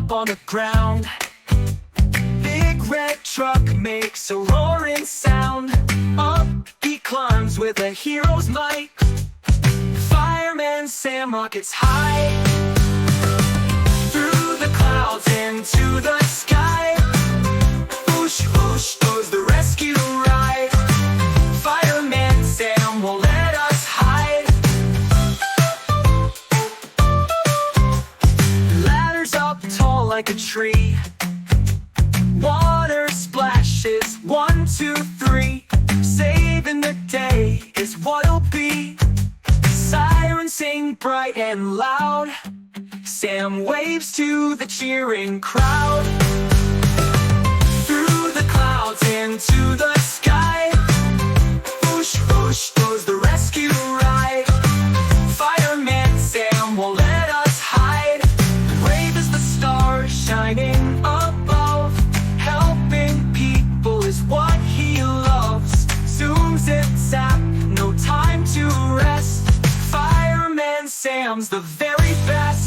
up on the ground. Big red truck makes a roaring sound. Up he climbs with a hero's might. Fireman Sam rockets high through the clouds into the sky. Whoosh, whoosh goes the rescue ride. Fireman Sam won't let us hide. Ladders up tall like a tree. Water splashes, 1, 2, 3. Saving the day is what it'll be. Sirens sing bright and loud. Sam waves to the cheering crowd. Through the clouds into the sky. Whoosh, whoosh goes the rescue ride. Fireman Sam won't let us hide. Brave as the stars shining above. Helping people is what he loves. Zoom, zip, zap, no time to rest. Fireman Sam's the very best.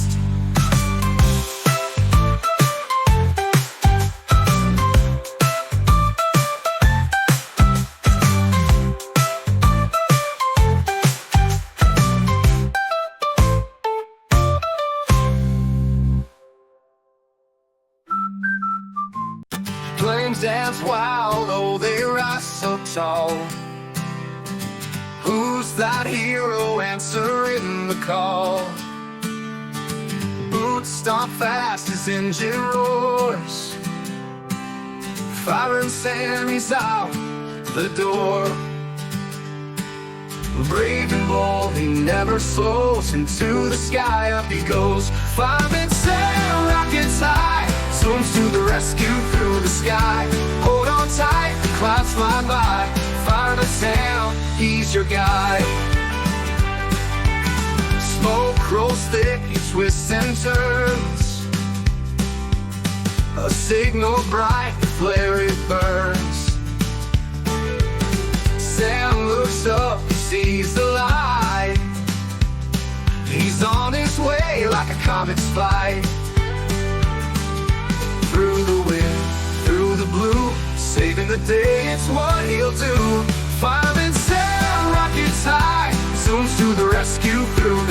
Flames dance wild, oh they rise so tall. Who's that hero answering the call? Boots stomp fast as engine roars. Fireman Sam, he's out the door. Brave and bold, he never slows. Into the sky up he goes. Fireman Sam rockets high, zooms to the rescue through the sky. Hold on tight, the clouds fly by. Fireman Sam, he's your guide. Smoke rolls thick, he twists and turns. A signal bright, the flare it burns. Sam looks up, he sees the light. He's on his way like a comet's flight. Through the wind, through the blue, saving the day, it's what he'll do. Fireman Sam rockets high, zooms to the rescue through the